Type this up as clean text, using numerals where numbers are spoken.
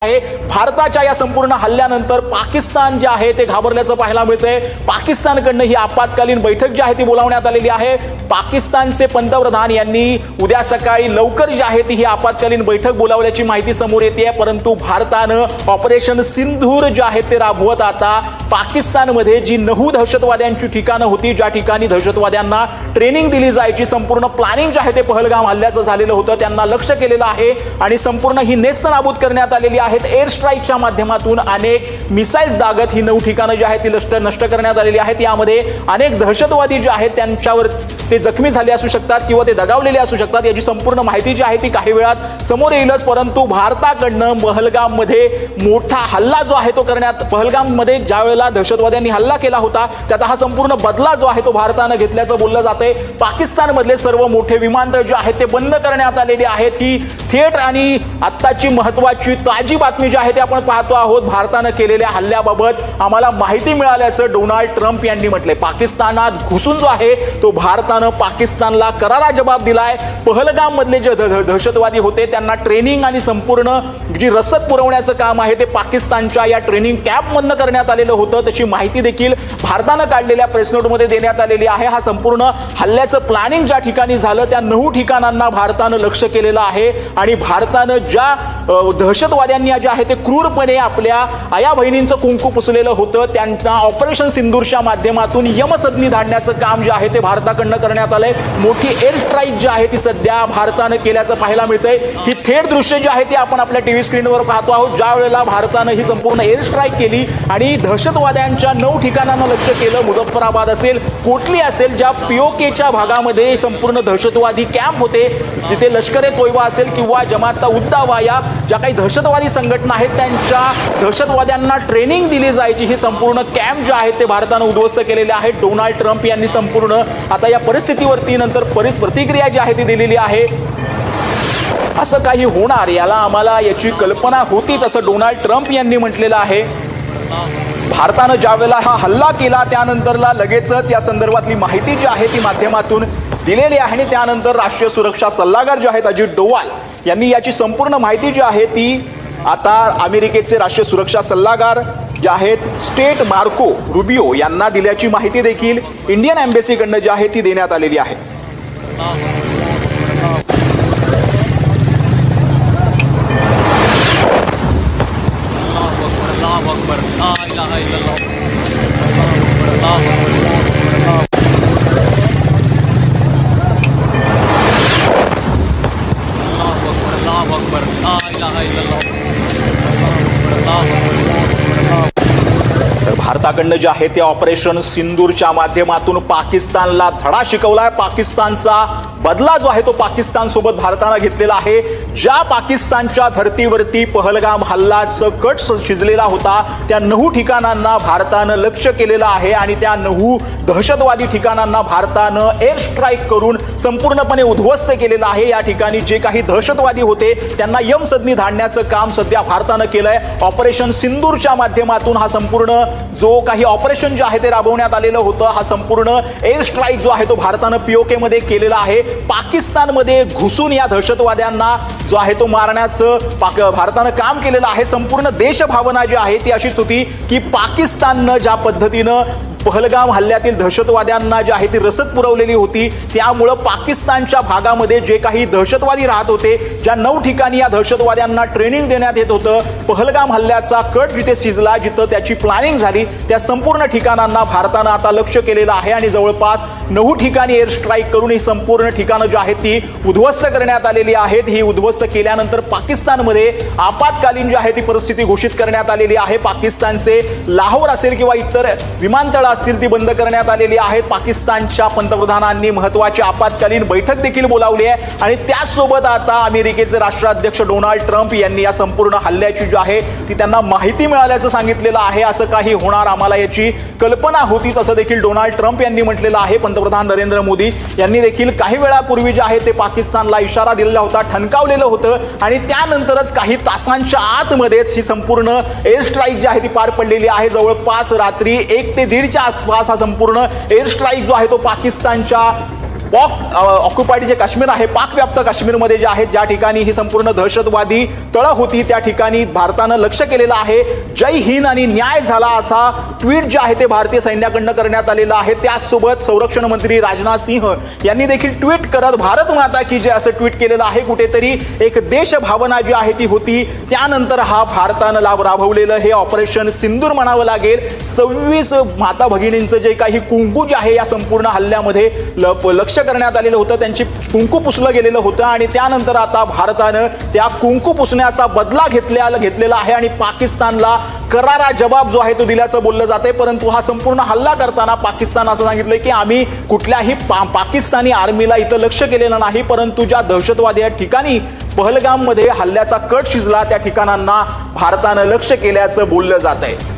आहे। भारताच्या या संपूर्ण हल्ल्यानंतर पाकिस्तान जे आहे ते घाबरल्याचं पाहायला मिळतंय। पाकिस्तानकडून ही आपत्कालीन बैठक जी आहे ती बोलावण्यात आलेली आहे। पाकिस्तानचे पंतप्रधान यांनी उद्या सकाळी लवकर जी आहे ती ही आपत्कालीन बैठक बोलावल्याची माहिती समोर येते। परंतु भारतानं ऑपरेशन सिंधूर जे आहे ते राबवत आता पाकिस्तानमध्ये जी 9 दहशतवाद्यांची ठिकाणं होती, ज्या ठिकाणी दहशतवाद्यांना ट्रेनिंग दिली जायची, संपूर्ण प्लॅनिंग जे आहे ते पहलगाम हल्ल्याचं झालेलं होतं, त्यांना लक्ष्य केलेलं आहे आणि संपूर्ण ही नेस्तनाबूत करण्यात आलेली आहे। एअर स्ट्राईकच्या माध्यमातून अनेक मिसाइल्स दागत ही 9 ठिकाणं जी आहेत ती नष्ट करण्यात आलेली आहेत। यामध्ये अनेक दहशतवादी जे आहेत त्यांच्यावर ते जखमी झाले असू शकतात किंवा ते दगावलेले असू शकतात। याची संपूर्ण माहिती जी आहे ती काही वेळात समोर येईलच। परंतु भारताकडनं पहलगाम मध्ये मोठा हल्ला जो आहे तो करण्यात, पहलगाम मध्ये ज्या वेळेला दहशतवाद्यांनी हल्ला केला होता त्याचा हा संपूर्ण बदला जो आहे तो भारतानं घेतल्याचं बोललं जातंय। पाकिस्तान मधले सर्व मोठे विमानतळ जे आहेत ते बंद करण्यात आलेले आहेत। ही थेट आणि आत्ताची महत्त्वाची ताजी बातमी जी आहे ते आपण पाहतो आहोत। भारतानं केलेल्या हल्ल्याबाबत आम्हाला माहिती मिळाल्याचं डोनाल्ड ट्रम्प यांनी म्हटलंय। पाकिस्तानात घुसून जो आहे तो भारतानं पाकिस्तानला करारा जबाब दिलाय। पहलगाम मधले जे दहशतवादी होते त्यांना ट्रेनिंग आणि संपूर्ण जी रसद पुरवण्याचं काम आहे ते पाकिस्तानच्या या ट्रेनिंग कॅम्पमधनं करण्यात आलेलं होतं। तशी माहिती देखील भारतानं काढलेल्या प्रेस नोटमध्ये देण्यात आलेली आहे। हा संपूर्ण हल्ल्याचं प्लॅनिंग ज्या ठिकाणी झालं त्या 9 ठिकाणांना भारतानं लक्ष्य केलेलं आहे आणि भारतानं ज्या दहशतवाद्यांनी जे आहे ते क्रूरपणे आपल्या आया बहिणींचं कुंकू पुसलेलं होतं त्यांना ऑपरेशन सिंदूरच्या माध्यमातून यमसदनी धाडण्याचं काम जे आहे ते भारताकडनं करण्यात आलंय। मोठी एअर स्ट्राईक जी आहे ती सध्या भारतानं केल्याचं पाहायला मिळतंय। ही थेट दृश्य जी आहे ती आपण आपल्या टीव्ही स्क्रीनवर पाहतो आहोत। ज्या वेळेला भारतानं ही संपूर्ण एअर स्ट्राईक केली आणि दहशतवाद्यांच्या 9 ठिकाणांना लक्ष्य केलं, मुझफ्फराबाद असेल, कोटली असेल, ज्या पीओकेच्या भागामध्ये संपूर्ण दहशतवादी कॅम्प होते, तिथे लष्कर-ए-तोयबा असेल किंवा जमात-उद-दावा या ज्या काही दहशतवादी संघटना आहेत त्यांच्या दहशतवाद्यांना ट्रेनिंग दिली जायची ही संपूर्ण कॅम्प जे आहेत ते भारतानं उद्ध्वस्त केलेले आहेत। डोनाल्ड ट्रम्प यांनी संपूर्ण आता या परिस्थितीवरती नंतर प्रतिक्रिया जी आहे ती दिलेली आहे। असं काही होणार याला आम्हाला याची कल्पना होतीच असं डोनाल्ड ट्रम्प यांनी म्हटलेलं आहे। भारतानं ज्यावेळेला हा हल्ला केला त्यानंतरला लगेचच या संदर्भातली माहिती जी आहे ती माध्यमातून दिलेली आहे आणि त्यानंतर राष्ट्रीय सुरक्षा सल्लागार जे आहेत अजित डोवाल यांनी याची संपूर्ण माहिती जी आहे ती आता अमेरिकेचे राष्ट्रीय सुरक्षा सल्लागार जे आहेत स्टेट मार्को रुबियो यांना दिल्याची माहिती देखील इंडियन एम्बेसीकडनं जी आहे ती देण्यात आलेली आहे। तर भारताकडनं जे आहे ते ऑपरेशन सिंदूरच्या माध्यमातून पाकिस्तानला धडा शिकवलाय। पाकिस्तानचा बदला जो आहे तो पाकिस्तान सोबत भारतानं घेतलेला आहे। ज्या पाकिस्तानच्या धर्तीवरती पहलगाम हल्लाचं कट शिजलेला होता त्या 9 ठिकाणांना भारतानं लक्ष्य केलेलं आहे आणि त्या 9 दहशतवादी ठिकाणांना भारतानं एअर स्ट्राईक करून संपूर्णपणे उद्ध्वस्त केलेलं आहे। या ठिकाणी जे काही दहशतवादी होते त्यांना यमसदनी धाडण्याचं काम सध्या भारतानं केलंय। ऑपरेशन सिंदूरच्या माध्यमातून हा संपूर्ण जो काही ऑपरेशन जे आहे ते राबवण्यात आलेलं होतं, हा संपूर्ण एअर स्ट्राईक जो आहे तो भारतानं पीओके मध्ये केलेला आहे। पाकिस्तानमध्ये घुसून या दहशतवाद्यांना जो आहे तो मारण्याचं भारतानं काम केलेलं आहे। संपूर्ण देशभावना जी आहे ती अशीच होती की पाकिस्ताननं ज्या पद्धतीनं पहलगाम हल्ल्यातील दहशतवाद्यांना जी आहे ती रसद पुरवलेली होती त्यामुळे पाकिस्तानच्या भागामध्ये जे काही दहशतवादी राहत होते, ज्या 9 ठिकाणी या दहशतवाद्यांना ट्रेनिंग देण्यात येत होतं, पहलगाम हल्ल्याचा कट जिथे शिजला, जिथं त्याची प्लॅनिंग झाली त्या संपूर्ण ठिकाणांना भारतानं आता लक्ष केलेलं आहे आणि जवळपास 9 ठिकाणी एअर स्ट्राईक करून ही संपूर्ण ठिकाणं जी आहेत ती उद्ध्वस्त करण्यात आलेली आहेत। ही उद्ध्वस्त केल्यानंतर पाकिस्तानमध्ये आपत्कालीन जी आहे ती परिस्थिती घोषित करण्यात आलेली आहे। पाकिस्तानचे लाहोर असेल किंवा इतर विमानतळ असतील ती बंद करण्यात आलेली आहेत। पाकिस्तानच्या पंतप्रधानांनी महत्त्वाची आपत्कालीन बैठक देखील बोलावली आहे आणि त्याचसोबत आता अमेरिकेचे राष्ट्राध्यक्ष डोनाल्ड ट्रम्प यांनी या संपूर्ण हल्ल्याची जी आहे ती त्यांना माहिती मिळाल्याचं सांगितलेलं आहे। असं काही होणार आम्हाला याची कल्पना होतीच असं देखील डोनाल्ड ट्रम्प यांनी म्हटलेलं आहे। पंतप्रधान नरेंद्र मोदी यांनी देखील काही वेळापूर्वी जे आहे ते पाकिस्तानला इशारा दिलेला होता, ठणकावलेलं होतं आणि त्यानंतरच काही तासांच्या आतमध्येच ही संपूर्ण एअर स्ट्राईक जी आहे ती पार पडलेली आहे। जवळपास रात्री 1 ते 1:30 आसपास हा संपूर्ण एअर स्ट्राईक जो आहे तो पाकिस्तानच्या ऑक्युपाईड जे काश्मीर आहे, पाकव्याप्त काश्मीरमध्ये जे आहे, ज्या ठिकाणी ही संपूर्ण दहशतवादी तळं होती, त्या ठिकाणी भारतानं लक्ष केलेलं आहे. जय हिंद आणि न्याय झाला असा ट्विट जे आहे ते भारतीय सैन्याकडनं करण्यात आलेलं आहे. त्याचसोबत संरक्षण मंत्री राजनाथ सिंह यांनी देखील ट्विट करत भारत माता की जय असं ट्विट केलेलं आहे. कुठेतरी एक देशभावना जी आहे ती होती. त्यानंतर हा भारतानं राबवलेलं हे ऑपरेशन सिंदूर म्हणावं लागेल. 26 माता भगिनींचं जे काही कुंकू जे आहे या संपूर्ण हल्ल्यामध्ये लक्ष करण्यात आलेलं होतं, त्यांची कुंकू पुसलं गेलेलं होतं आणि त्यानंतर आता भारतानं त्या कुंकू पुसण्याचा बदला घेतलेला आहे आणि पाकिस्तानला करारा जबाब जो आहे तो दिल्याचं बोललं जाते. परंतु हा संपूर्ण हल्ला करताना पाकिस्तान असं सांगितलंय की आम्ही कुठल्याही पाकिस्तानी आर्मीला इथं लक्ष केलेलं नाही, परंतु ज्या दहशतवादी ठिकाणी पहलगाममध्ये हल्ल्याचा कट शिजला त्या ठिकाणांना भारतानं लक्ष केल्याचं बोललं जात आहे.